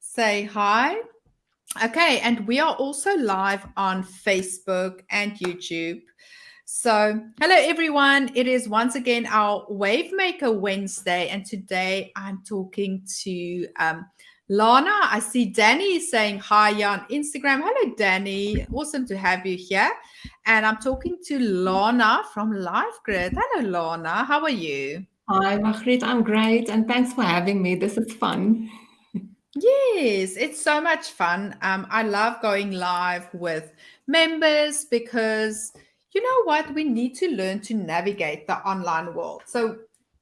say hi. Okay, and we are also live on Facebook and YouTube. So, hello everyone. It is once again our Wavemaker Wednesday, and today I'm talking to Lana. I see Danny is saying hi here on Instagram. Hello, Danny. Awesome to have you here. And I'm talking to Lana from LifeGrit. Hello, Lana. How are you? Hi, Margriet. I'm great, and thanks for having me. This is fun. Yes, it's so much fun. I love going live with members because you know what? We need to learn to navigate the online world. So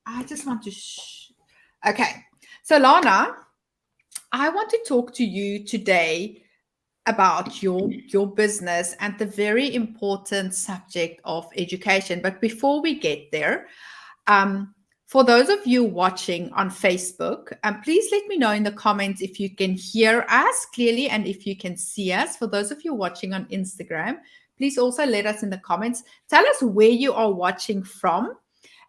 I just want to Okay. So Lana, I want to talk to you today about your business and the very important subject of education. But before we get there, um, for those of you watching on Facebook, please let me know in the comments if you can hear us clearly and if you can see us. For those of you watching on Instagram, please also let us in the comments. Tell us where you are watching from.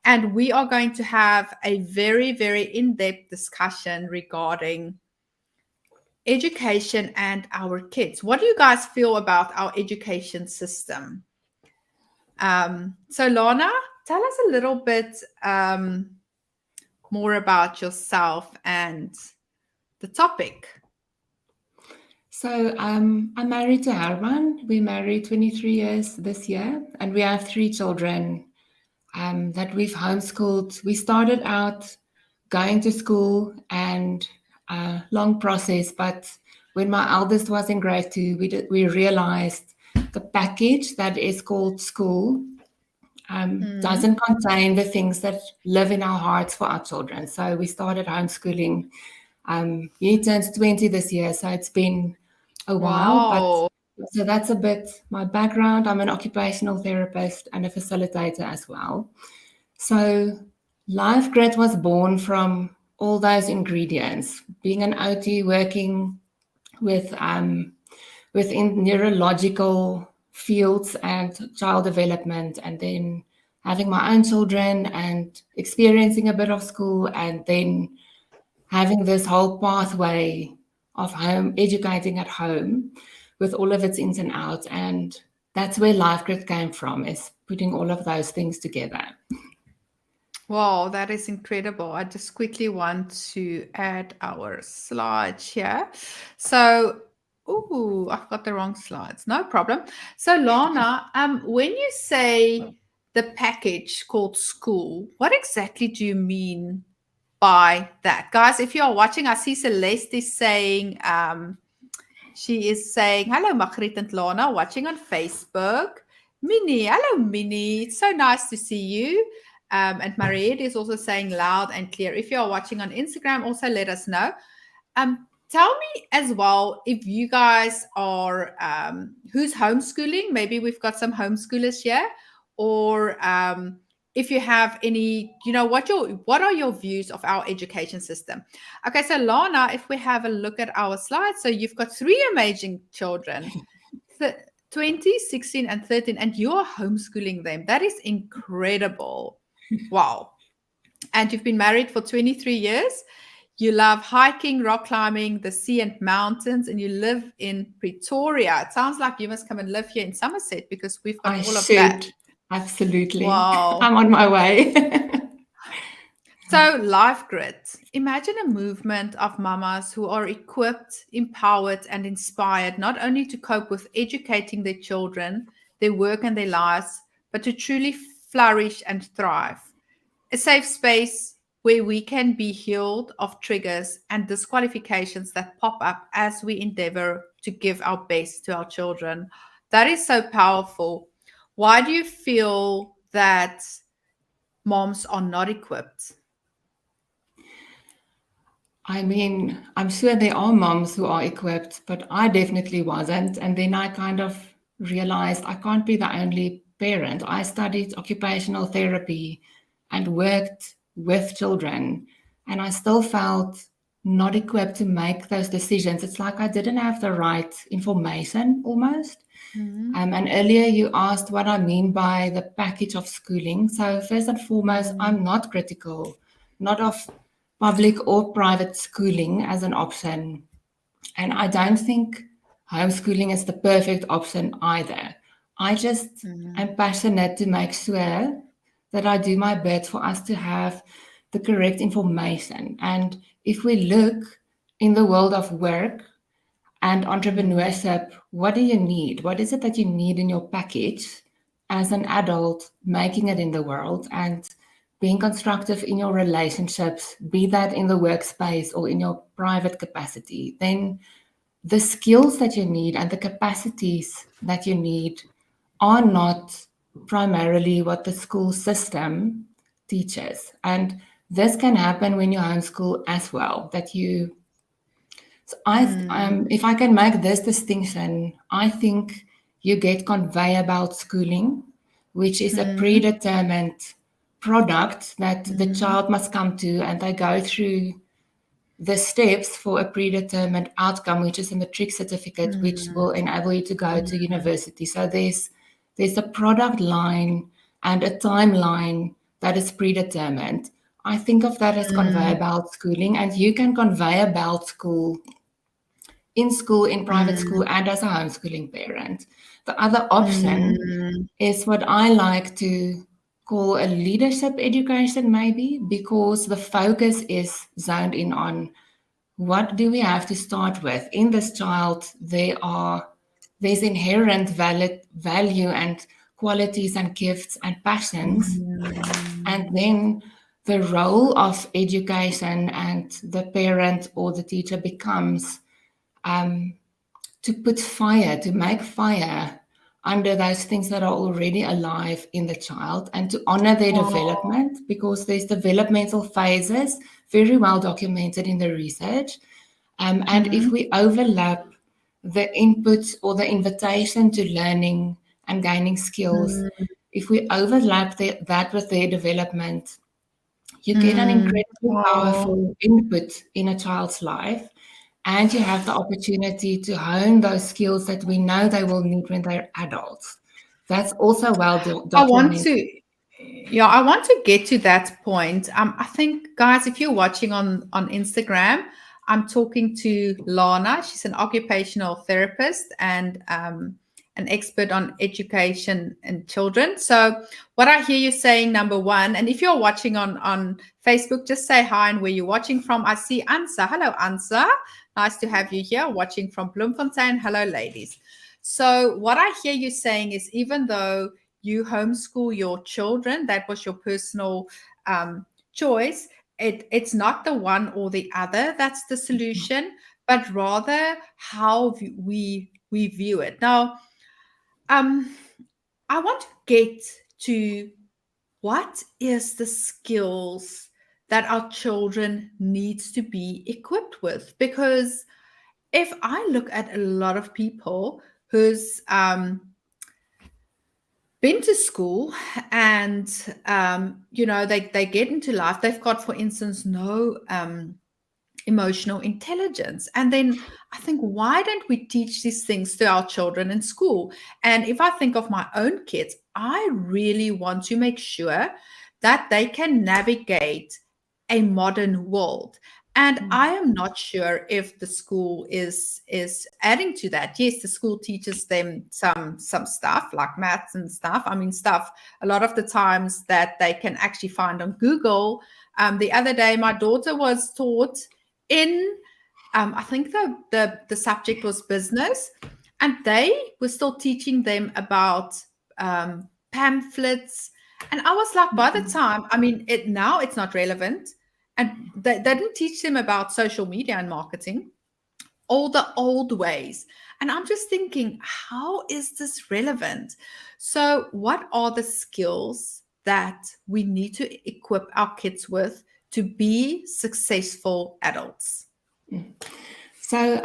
And we are going to have a very, very in-depth discussion regarding education and our kids. What do you guys feel about our education system? So Lana, tell us a little bit more about yourself and the topic. So, I'm married to Herman. We married 23 years this year, and we have three children that we've homeschooled. We started out going to school and long process, but when my eldest was in grade two, we realized the package that is called school doesn't contain the things that live in our hearts for our children. So we started homeschooling. He turns 20 this year, so it's been a while, but Wow. so that's a bit my background. I'm an occupational therapist and a facilitator as well. So LifeGrit was born from all those ingredients. Being an OT, working with within neurological fields and child development, and then having my own children and experiencing a bit of school, and then having this whole pathway of home educating at home with all of its ins and outs. And that's where LifeGrit came from, is putting all of those things together. Wow, that is incredible. I just quickly want to add our slides here. So, ooh, I've got the wrong slides. No problem. So, Lana, when you say the package called school, what exactly do you mean by that? Guys, if you are watching, I see Celeste is saying, she is saying, hello, Margriet and Lana, watching on Facebook. Minnie, hello, Minnie. It's so nice to see you. And Mariette is also saying loud and clear. If you are watching on Instagram, also let us know. Tell me as well if you guys are who's homeschooling. Maybe we've got some homeschoolers here, or if you have any, what are your views of our education system? Okay, so Lana, if we have a look at our slides, so you've got three amazing children, 20, 16, and 13, and you're homeschooling them. That is incredible. Wow. And you've been married for 23 years. You love hiking, rock climbing, the sea and mountains, and you live in Pretoria. It sounds like you must come and live here in Somerset because we've got I all of that. should. Absolutely. Wow. I'm on my way. So, LifeGrit. Imagine a movement of mamas who are equipped, empowered, and inspired not only to cope with educating their children, their work, and their lives, but to truly flourish and thrive. A safe space where we can be healed of triggers and disqualifications that pop up as we endeavor to give our best to our children. That is so powerful. Why do you feel that moms are not equipped? I mean, I'm sure there are moms who are equipped, but I definitely wasn't. And then I kind of realized I can't be the only parent. I studied occupational therapy and worked with children, and I still felt not equipped to make those decisions. It's like I didn't have the right information almost. Mm-hmm. And earlier you asked what I mean by the package of schooling. So, first and foremost, I'm not critical, not of public or private schooling as an option. And I don't think homeschooling is the perfect option either. I just Mm, am passionate to make sure that I do my bit for us to have the correct information. And if we look in the world of work and mm, entrepreneurship, what do you need? What is it that you need in your package as an adult making it in the world and being constructive in your relationships, be that in the workspace or in your private capacity? Then the skills that you need and the capacities that you need are not primarily what the school system teaches. And this can happen when you homeschool as well. That you, so mm, if I can make this distinction, I think you get conveyor belt schooling, which is a mm, predetermined product that the mm, child must come to, and they go through the steps for a predetermined outcome, which is a matric certificate, which mm, will enable you to go to mm, university. So there's a product line and a timeline that is predetermined. I think of that as conveyor mm, belt schooling, and you can conveyor belt school, in private school, mm, and as a homeschooling parent. The other option mm. is what I like to call a leadership education, maybe, because the focus is zoned in on what do we have to start with in this child. There's inherent value and qualities and gifts and passions, and Mm, then the role of education and the parent or the teacher becomes to put fire, to make fire under those things that are already alive in the child, and to honor their oh, development, because there's developmental phases very well documented in the research. And if mm, we overlap the input or the invitation to learning and gaining skills, mm, if we overlap that with their development, you get an mm. incredibly Oh, powerful input in a child's life. And you have the opportunity to hone those skills that we know they will need when they're adults. That's also well I want documented. to, yeah, I want to get to that point. I think, guys, if you're watching on Instagram, I'm talking to Lana. She's an occupational therapist and an expert on education and children. So, what I hear you saying, number one, and if you're watching on Facebook, just say hi and where you're watching from. I see Ansa. Hello, Ansa. Nice to have you here. Watching from Bloemfontein. Hello, ladies. So, what I hear you saying is, even though you homeschool your children, that was your personal choice. It's not the one or the other that's the solution, but rather how we view it. Now, um, I want to get to what is the skills that our children needs to be equipped with, because if I look at a lot of people who's been to school and they get into life, they've got, for instance, no emotional intelligence. And then I think, why don't we teach these things to our children in school? And if I think of my own kids, I really want to make sure that they can navigate a modern world. And I am not sure if the school is adding to that. Yes, the school teaches them some stuff like maths and stuff. I mean, stuff a lot of the times that they can actually find on Google. The other day, my daughter was taught in I think the subject was business, and they were still teaching them about pamphlets. And I was like, by the time, I mean, now it's not relevant, and they didn't teach them about social media and marketing, all the old ways. And I'm just thinking, how is this relevant? So, what are the skills that we need to equip our kids with to be successful adults? So,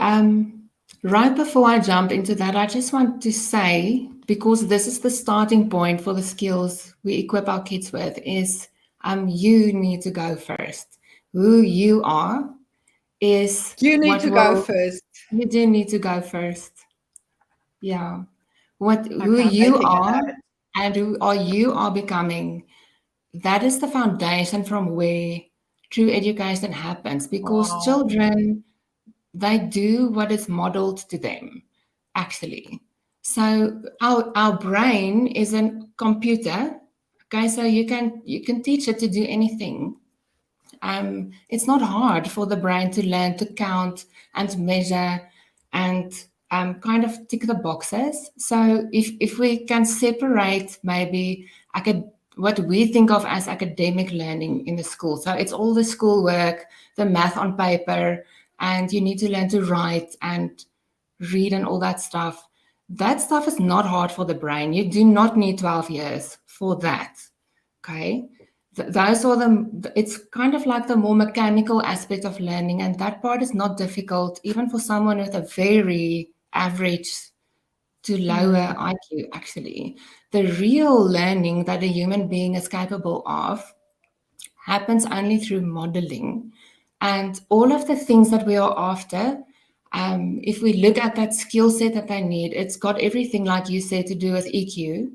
right before I jump into that, I just want to say, because this is the starting point for the skills we equip our kids with, is you need to go first. Who you are is You need what to go will, first. you do need to go first. Yeah. Who Okay, I'm you making a are note. and who are you are becoming, that is the foundation from where true education happens, because Wow. children they do what is modeled to them, actually. So our brain is a computer. Okay, so you can teach it to do anything. It's not hard for the brain to learn to count and measure and kind of tick the boxes. So if we can separate maybe what we think of as academic learning in the school. So it's all the schoolwork, the math on paper, and you need to learn to write and read and all that stuff. That stuff is not hard for the brain. You do not need 12 years for that. Okay. Those are it's kind of like the more mechanical aspect of learning, and that part is not difficult, even for someone with a very average to lower Mm. IQ, actually. The real learning that a human being is capable of happens only through modeling. And all of the things that we are after, if we look at that skill set that they need, it's got everything, like you said, to do with EQ.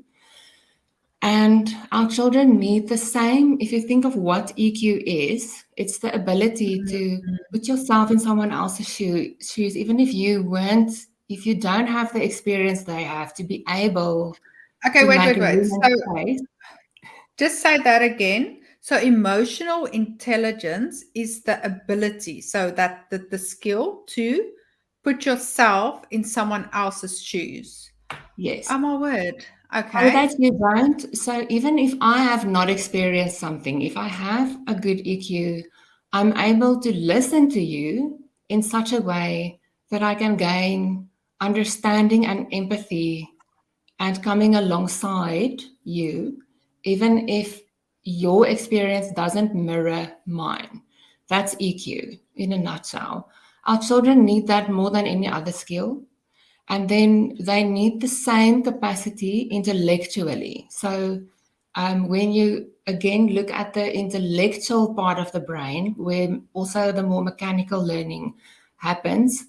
And our children need the same. If you think of what EQ is, it's the ability to put yourself in someone else's shoes, even if you don't have the experience they have, to be able Okay, to wait, make wait, a wait. human So face. just say that again. So emotional intelligence is the ability, so that the skill to put yourself in someone else's shoes. Yes. Oh my word. So Okay. that you don't. So even if I have not experienced something, if I have a good EQ, I'm able to listen to you in such a way that I can gain understanding and empathy and coming alongside you, even if your experience doesn't mirror mine. That's EQ in a nutshell. Our children need that more than any other skill. And then they need the same capacity intellectually. So when you again look at the intellectual part of the brain, where also the more mechanical learning happens,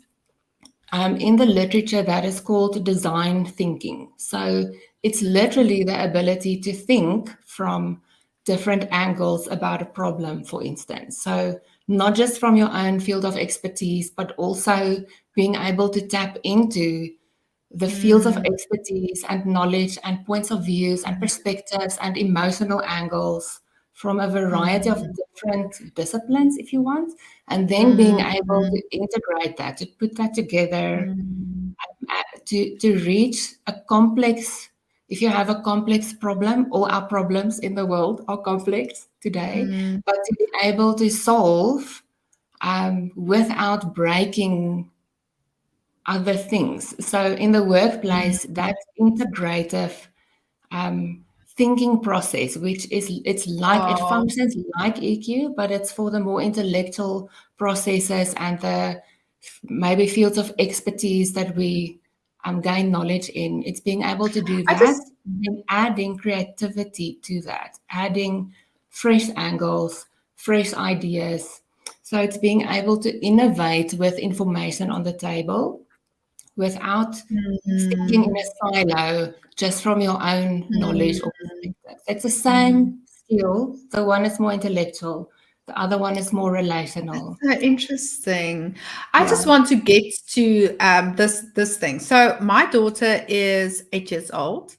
in the literature that is called design thinking. So it's literally the ability to think from different angles about a problem, for instance. So not just from your own field of expertise, but also being able to tap into the fields of Mm, expertise and knowledge and points of views and perspectives and emotional angles from a variety of mm, different disciplines, if you want, and then being mm, able mm, to integrate that, to put that together, mm, to reach a complex. If you have a complex problem, all our problems in the world are complex today, mm. but to be able to solve without breaking other things. So in the workplace, that integrative thinking process, which is it Wow. functions like EQ, but it's for the more intellectual processes and the maybe fields of expertise that we gain knowledge in. It's being able to do I that, just then adding creativity to that, adding fresh angles, fresh ideas. So it's being able to innovate with information on the table without thinking in mm, a silo just from your own knowledge or mm, perspective. It's the mm. same skill. The one is more intellectual, the other one is more relational. So interesting. I just Yeah. want to get to this thing. So my daughter is 8 years old,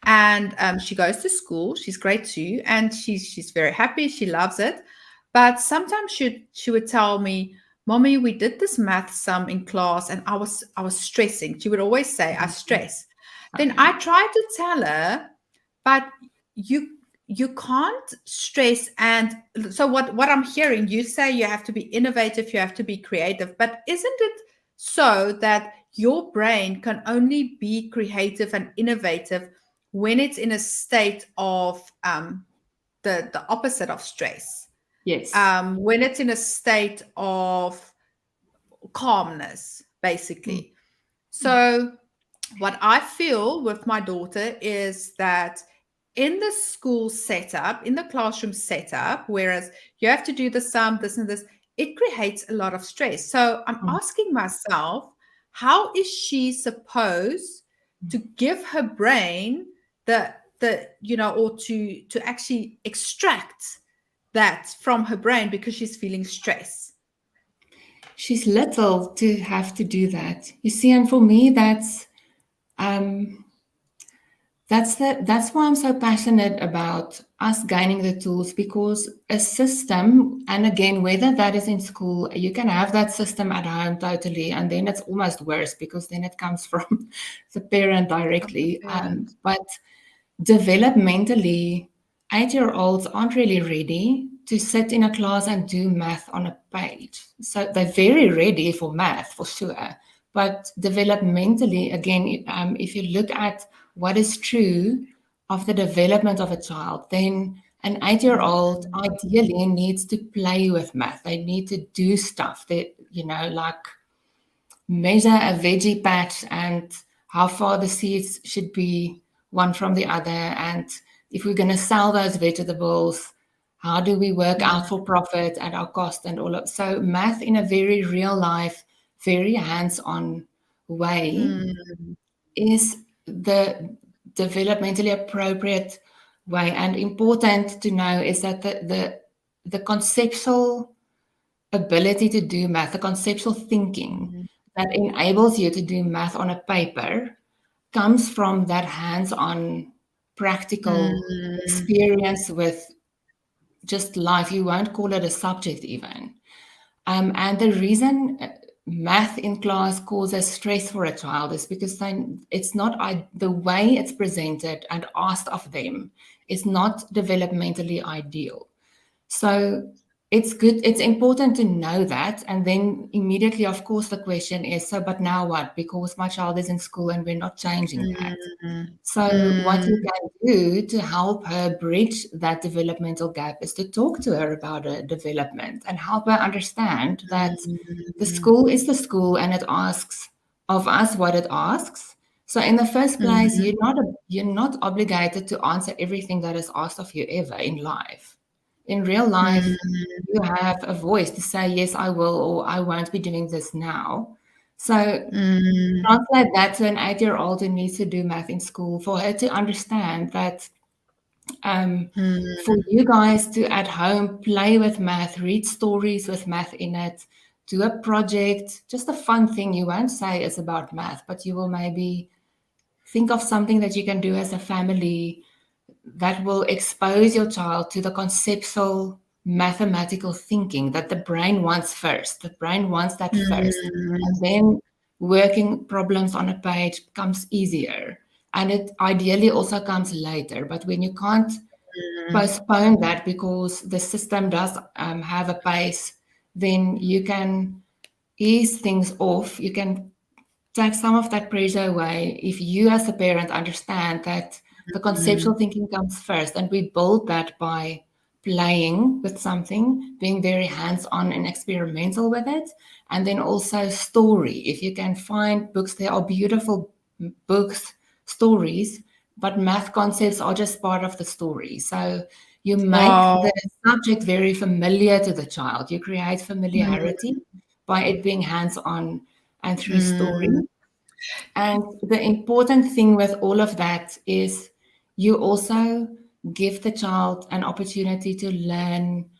and she goes to school. She's grade two, and she's very happy. She loves it. But sometimes she would tell me, "Mommy, we did this math sum in class, and I was stressing." She would always say, "I stress." Then Okay. I tried to tell her, but you you can't stress. And so what I'm hearing you say, you have to be innovative, you have to be creative, but isn't it so that your brain can only be creative and innovative when it's in a state of the opposite of stress, Yes. when it's in a state of calmness, Mm, basically? So what I feel with my daughter is that in the school setup, in the classroom setup, whereas you have to do the sum, this and this, it creates a lot of stress. So I'm mm, asking myself, how is she supposed to give her brain or to actually extract that from her brain because she's feeling stress? she's little to have to do that. You see, and for me, um, that's why I'm so passionate about us gaining the tools, because a system, and again, whether that is in school, you can have that system at home totally, and then it's almost worse because then it comes from the parent From the directly. parent. But developmentally, 8-year-olds aren't really ready to sit in a class and do math on a page. So they're very ready for math for sure. But developmentally, again, if you look at what is true of the development of a child, then an 8-year-old Mm, ideally needs to play with math. They need to do stuff that, like measure a veggie patch and how far the seeds should be one from the other. And if we're going to sell those vegetables, how do we work mm, out for profit at our cost and all of so math in a very real life, very hands-on way mm, is the developmentally appropriate way. And important to know is that the conceptual ability to do math, the conceptual thinking mm, that enables you to do math on a paper comes from that hands-on practical mm, experience with just life. You won't call it a subject even. And the reason math in class causes stress for a child is because then it's not the way it's presented and asked of them is not developmentally ideal. So it's important to know that. And then immediately, of course, the question is, so, but now what? Because my child is in school and we're not changing that. mm, So what mm, you can do to help her bridge that developmental gap is to talk to her about her development and help her understand that the mm, school is the school and it asks of us what it asks. So in the first place, mm, you're not obligated to answer everything that is asked of you ever in life. In real life, mm, you have a voice to say, yes, I will, or I won't be doing this now. So mm, translate that to an 8-year-old who needs to do math in school for her to understand that for mm, you guys to at home play with math, read stories with math in it, do a project, just a fun thing. You won't say it's about math, but you will maybe think of something that you can do as a family that will expose your child to the conceptual mathematical thinking that the brain wants first. The brain wants that first. And mm, then working problems on a page comes easier. And it ideally also comes later. But when you can't postpone that because the system does have a pace, then you can ease things off. You can take some of that pressure away if you as a parent understand that the conceptual mm, thinking comes first, and we build that by playing with something, being very hands-on and experimental with it. And then also story, if you can find books, there are beautiful books, stories, but math concepts are just part of the story. So you make wow. the subject very familiar to the child, you create Mm, familiarity by it being hands-on and through story. mm, And the important thing with all of that is you also give the child an opportunity to learn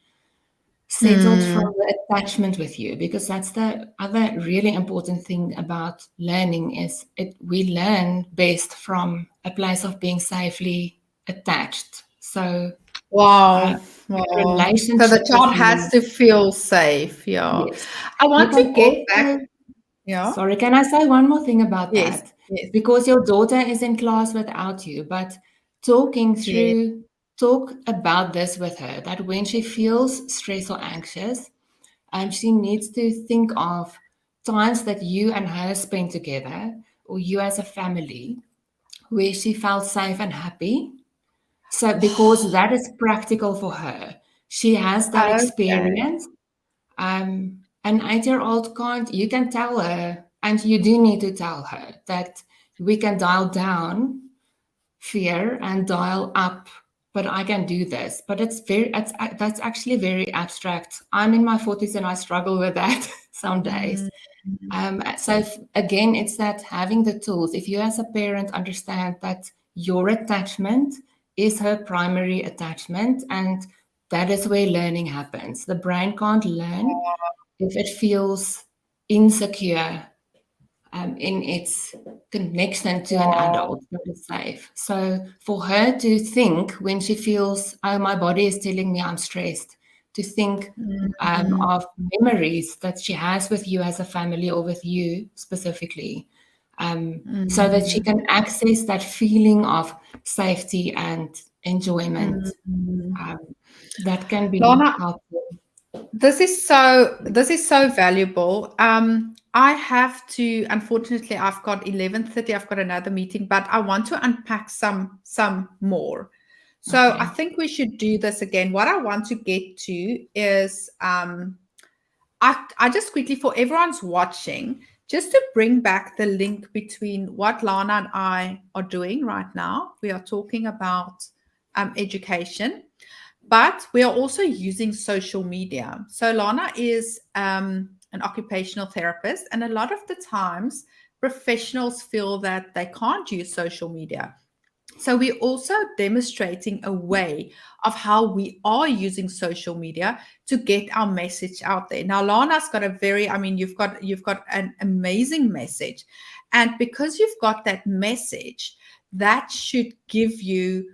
settled from mm, the attachment with you, because that's the other really important thing about learning is we learn best from a place of being safely attached. So wow. Wow. So the relationship with child has you, to feel safe. Yeah. yes. I You want can to get back. also Yeah. Sorry, can I say one more thing about Yes. that? Yes. Because your daughter is in class without you, but talking Yes. through, talk about this with her that when she feels stressed or anxious, she needs to think of times that you and her spent together, or you as a family, where she felt safe and happy. So, because that is practical for her, she has that Okay. experience. An 8-year-old can't, you can tell her, and you do need to tell her that we can dial down fear and dial up, but I can do this. But that's actually very abstract. I'm in my 40s and I struggle with that some days. Mm, Again, it's that having the tools. If you as a parent understand that your attachment is her primary attachment, and that is where learning happens. The brain can't learn if it feels insecure in its connection to an Wow. adult that is safe. So for her to think when she feels, oh, my body is telling me I'm stressed, to think Mm, of memories that she has with you as a family or with you specifically, so that she mm, can access that feeling of safety and enjoyment. mm. Um, that can be Lana, helpful. this is so valuable. I have to, unfortunately, I've got 11:30, I've got another meeting, but I want to unpack some more. So I Okay. think we should do this again. What I want to get to is I just quickly, for everyone's watching, just to bring back the link between what Lana and I are doing right now. We are talking about education, but we are also using social media. So Lana is an occupational therapist, and a lot of the times professionals feel that they can't use social media. So we're also demonstrating a way of how we are using social media to get our message out there. Now, Lana's got a very, I mean, you've got an amazing message. And because you've got that message, that should give you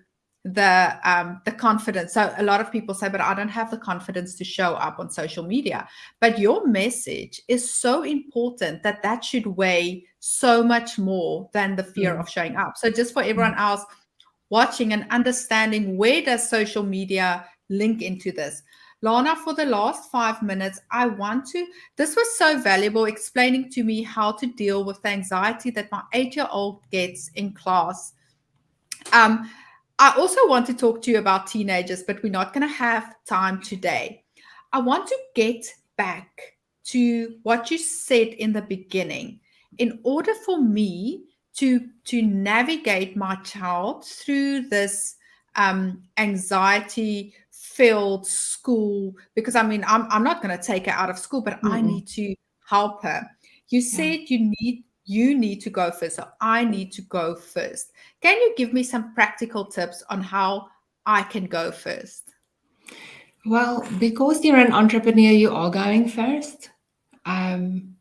the confidence. So a lot of people say, but I don't have the confidence to show up on social media. But your message is so important that that should weigh so much more than the fear Mm, of showing up. So just for mm. everyone else watching and understanding, where does social media link into this? Lana, for the last 5 minutes, I want to, this was so valuable explaining to me how to deal with the anxiety that my 8-year-old gets in class. Um, I also want to talk to you about teenagers, but we're not going to have time today. I want to get back to what you said in the beginning. In order for me to navigate my child through this anxiety filled school, because I mean I'm not going to take her out of school, but I Mm-mm. need to help her. You Yeah. said you need to go first, so I need to go first. Can you give me some practical tips on how I can go first? Well, because you're an entrepreneur, you are going first. Um,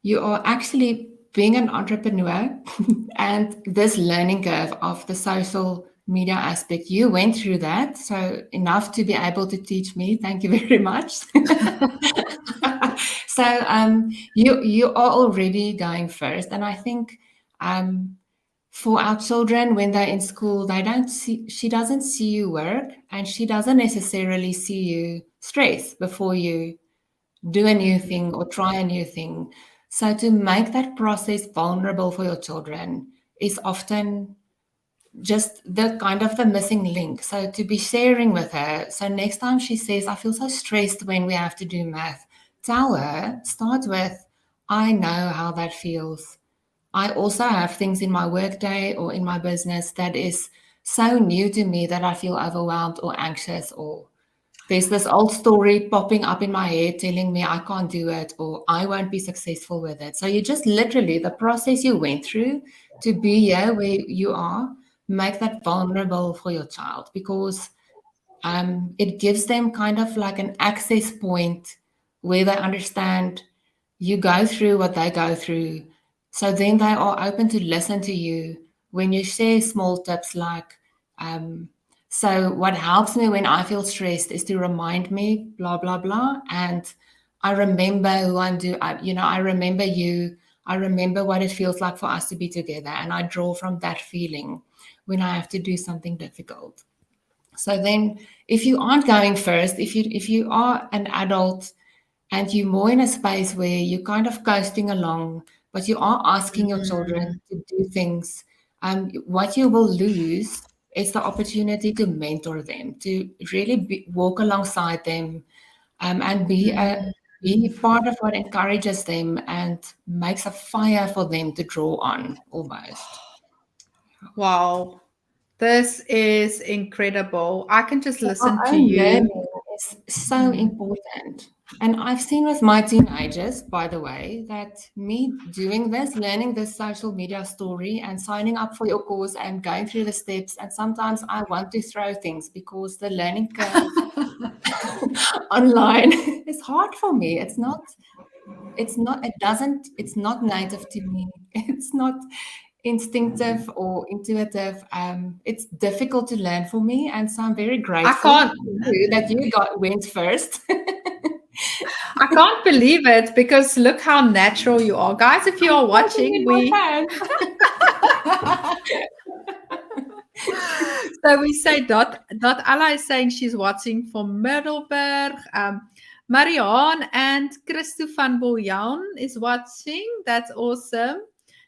you are actually being an entrepreneur, and this learning curve of the social media aspect, you went through that. So, enough to be able to teach me. Thank you very much. So, you are already going first. And I think for our children, when they're in school, they don't see, she doesn't see you work, and she doesn't necessarily see you stress before you do a new Mm, thing or try a new thing. So to make that process vulnerable for your children is often just the kind of the missing link. So to be sharing with her. So next time she says, I feel so stressed when we have to do math, tell her, start with, I know how that feels. I also have things in my workday or in my business that is so new to me that I feel overwhelmed or anxious, or there's this old story popping up in my head telling me I can't do it or I won't be successful with it. So you just literally, the process you went through to be here where you are, make that vulnerable for your child, because it gives them kind of like an access point where they understand you go through what they go through. So then they are open to listen to you when you share small tips like, um, so what helps me when I feel stressed is to remind me, blah, blah, blah. And I remember who I'm doing, I remember you. I remember what it feels like for us to be together. And I draw from that feeling when I have to do something difficult. So then if you aren't going first, if you are an adult and you're more in a space where you're kind of coasting along, but you are asking your children mm, to do things, what you will lose is the opportunity to mentor them, to really walk alongside them, and be mm. part of what encourages them and makes a fire for them to draw on almost. Wow, this is incredible. I can just So our listen to own you. learning is so Mm. important. And I've seen with my teenagers, by the way, that me doing this, learning this social media story and signing up for your course and going through the steps, and sometimes I want to throw things because the learning curve online. It's hard for me. It's not native to me. It's not instinctive or intuitive. It's difficult to learn for me. And so I'm very I grateful can't. to you that you went first. I can't believe it because look how natural you are. Guys, if you I'm are holding watching, in my we hand. so we say dot Ella is saying she's watching from Middelburg. Marianne and Christo van Bouillon is watching. That's awesome.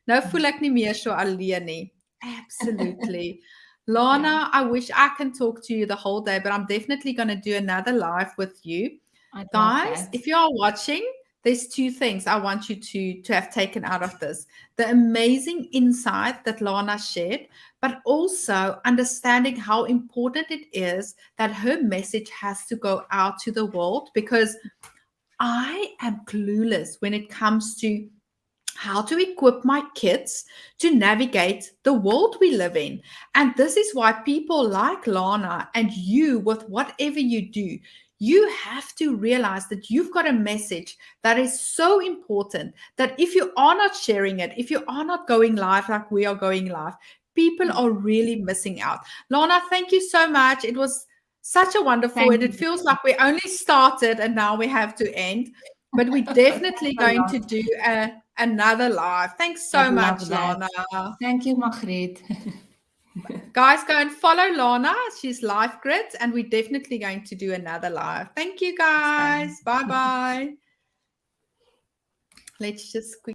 Nou voel ek nie meer so alleen nie. Absolutely. Yeah, Lana, I wish I can talk to you the whole day, but I'm definitely going to do another live with you. I'd love Guys, that. if you are watching, there's two things I want you to have taken out of this. The amazing insight that Lana shared, but also understanding how important it is that her message has to go out to the world, because I am clueless when it comes to how to equip my kids to navigate the world we live in. And this is why people like Lana and you, with whatever you do, you have to realize that you've got a message that is so important that if you are not sharing it, if you are not going live like we are going live, people are really missing out. Lana, thank you so much. It was such a wonderful, Thank and you. it feels like we only started and now we have to end. But we're definitely A going lot. to do another live. Thanks I'd so love much, that. Lana. Thank you, Margriet. Guys, go and follow Lana. She's LifeGrit, and we're definitely going to do another live. Thank you, guys. Same. Bye bye. Let's just quickly.